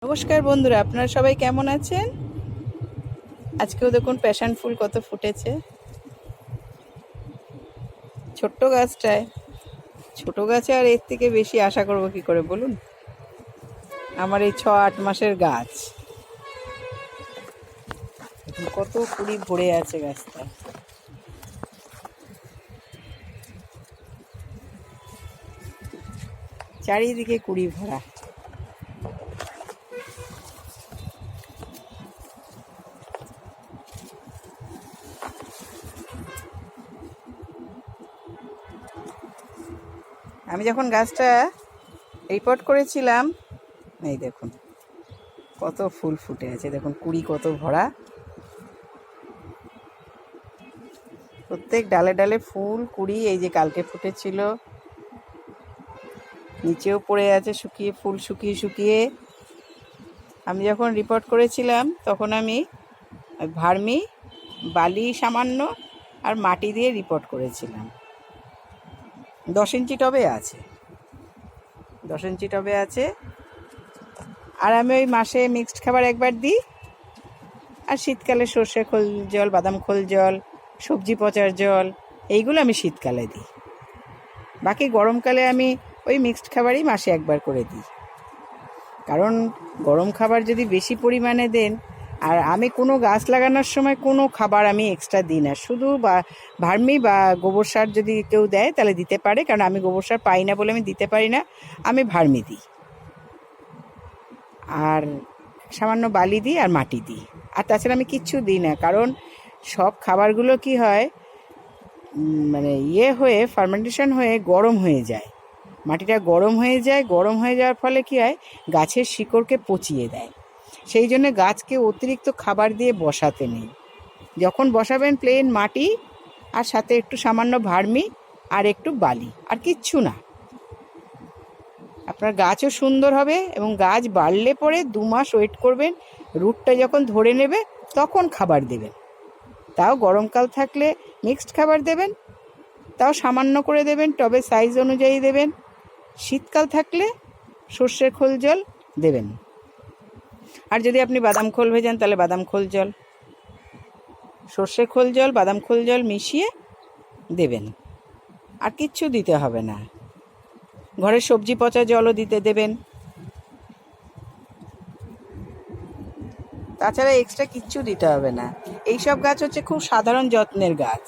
নমস্কার বন্ধুরা, আপনারা সবাই কেমন আছেন? আজকেও দেখুন প্যাশন ফুল কত ফুটেছে ছোট্ট গাছটায়। ছোট গাছে আর এর থেকে বেশি আশা করব কি করে বলুন? আমার এই 6-8 মাসের গাছ, কত কুড়ি ভরে আছে গাছটায়। চারিদিকে কুড়ি ভরা। আমি যখন গাছটা রিপোর্ট করেছিলাম, এই দেখুন কত ফুল ফুটে আছে, দেখুন কুড়ি কত ভরা। প্রত্যেক ডালে ডালে ফুল কুড়ি। এই যে কালকে ফুটেছিল, নিচেও পড়ে আছে শুকিয়ে, ফুল শুকিয়ে শুকিয়ে। আমি যখন রিপোর্ট করেছিলাম তখন আমি ভার্মি, বালি সামান্য আর মাটি দিয়ে রিপোর্ট করেছিলাম। 10 ইঞ্চি টবে আছে, 10 ইঞ্চি টবে আছে। আর আমি ওই মাসে মিক্সড খাবার একবার দিই, আর শীতকালে সর্ষে খোল জল, বাদাম খোল জল, সবজি পচার জল, এইগুলো আমি শীতকালে দিই। বাকি গরমকালে আমি ওই মিক্সড খাবারই মাসে একবার করে দিই। কারণ গরম খাবার যদি বেশি পরিমাণে দেন, আর আমি কোনো গাছ লাগানোর সময় কোনো খাবার আমি এক্সট্রা দিই না, শুধু বা ভার্মি বা গোবর সার যদি কেউ দেয় তাহলে দিতে পারে, কারণ আমি গোবর সার পাই না বলে আমি দিতে পারি না। আমি ভার্মি দিই, আর সামান্য বালি দিই আর মাটি দিই, আর তাছাড়া আমি কিচ্ছু দিই না। কারণ সব খাবারগুলো কি হয়, মানে হয়ে ফার্মেন্টেশন হয়ে গরম হয়ে যায়, মাটিটা গরম হয়ে যায়। গরম হয়ে যাওয়ার ফলে কি হয়, গাছের শিকড়কে পচিয়ে দেয়। সেই জন্য গাছকে অতিরিক্ত খাবার দিয়ে বসাতে নেই। যখন বসাবেন প্লেন মাটি, আর সাথে একটু সামান্য ভার্মি আর একটু বালি, আর কিচ্ছু না। আপনার গাছও সুন্দর হবে, এবং গাছ বাড়লে পরে 2 মাস ওয়েট করবেন, রুটটা যখন ধরে নেবে তখন খাবার দেবেন। তাও গরমকাল থাকলে মিক্সড খাবার দেবেন, তাও সামান্য করে দেবেন, টবের সাইজ অনুযায়ী দেবেন। শীতকাল থাকলে সর্ষের খোল জল দেবেন, আর যদি আপনি বাদাম খোল ভেজান তাহলে বাদাম খোল জল, সর্ষে খোল জল, বাদাম খোল জল মিশিয়ে দেবেন। আর কিচ্ছু দিতে হবে না। ঘরের সবজি পচা জলও দিতে দেবেন। তাছাড়া এক্সট্রা কিচ্ছু দিতে হবে না। এইসব গাছ হচ্ছে খুব সাধারণ যত্নের গাছ।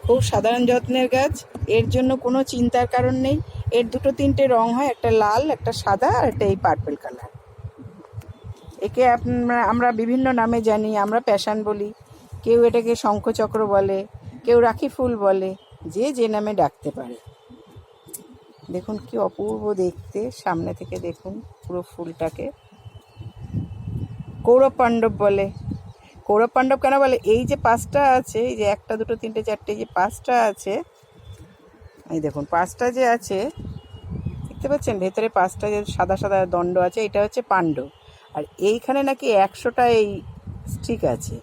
খুব সাধারণ যত্নের গাছ, এর জন্য কোনো চিন্তার কারণ নেই। এর 2-3টে রং হয়, একটা লাল, একটা সাদা, আর একটা এই পার্পল কালার। একে আমরা বিভিন্ন নামে জানি। আমরা প্যাশন বলি, কেউ এটাকে শঙ্খচক্র বলে, কেউ রাখি ফুল বলে, যে যে নামে ডাকতে পারে। দেখুন কি অপূর্ব দেখতে, সামনে থেকে দেখুন পুরো ফুলটাকে। কৌরব পাণ্ডব বলে। কৌরব পাণ্ডব কেন বলে? এই যে 5টা আছে, এই যে 1, 2, 3, 4, যে 5টা আছে, এই দেখুন 5টা যে আছে, দেখতে পাচ্ছেন ভেতরে 5টা যে সাদা সাদা দণ্ড আছে, এটা হচ্ছে পাণ্ডব। আর এইখানে নাকি 100টা এই স্টিক আছে,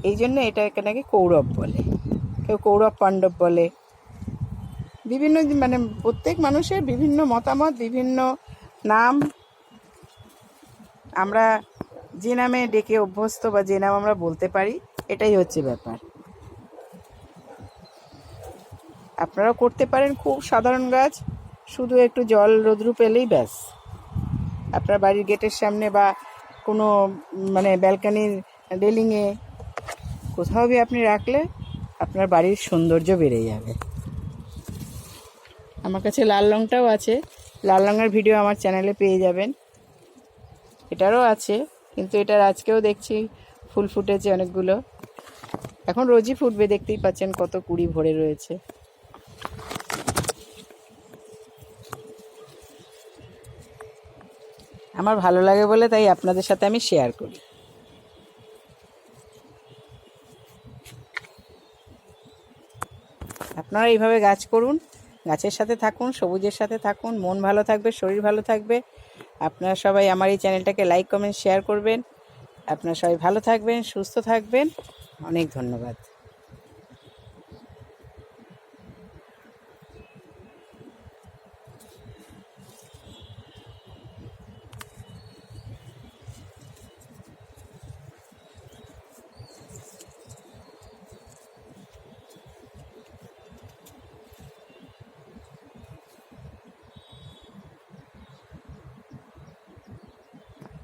এই জন্য এটাকে নাকি কৌরব বলে, কেউ কৌরব পাণ্ডব বলে। বিভিন্ন মানে প্রত্যেক মানুষের বিভিন্ন মতামত, বিভিন্ন নাম। আমরা যে নামে ডেকে অভ্যস্ত, বা যে নাম আমরা বলতে পারি, এটাই হচ্ছে ব্যাপার। আপনারাও করতে পারেন। খুব সাধারণ গাছ, শুধু একটু জল রোদ্রু পেলেই ব্যাস। আপনার বাড়ির গেটের সামনে বা কোনো মানে ব্যালকানির রেলিংয়ে কোথাও भी আপনি রাখলে আপনার বাড়ির সৌন্দর্য বেড়ে যাবে। আমার কাছে লাল রঙটাও আছে, লাল রঙের ভিডিও আমার চ্যানেলে পেয়ে যাবেন। এটারও আছে, কিন্তু এটার আজকেও দেখছি ফুল ফুটেছে অনেকগুলো। এখন রোজই ফুটবে, দেখতেই পাচ্ছেন কত কুড়ি ভরে রয়েছে। আমার ভালো লাগে বলে তাই আপনাদের সাথে আমি শেয়ার করি। আপনারা এইভাবে গাছ করুন, গাছের সাথে থাকুন, সবুজের সাথে থাকুন, মন ভালো থাকবে, শরীর ভালো থাকবে। আপনারা সবাই আমার এই চ্যানেলটাকে লাইক কমেন্ট শেয়ার করবেন। আপনারা সবাই ভালো থাকবেন, সুস্থ থাকবেন। অনেক ধন্যবাদ।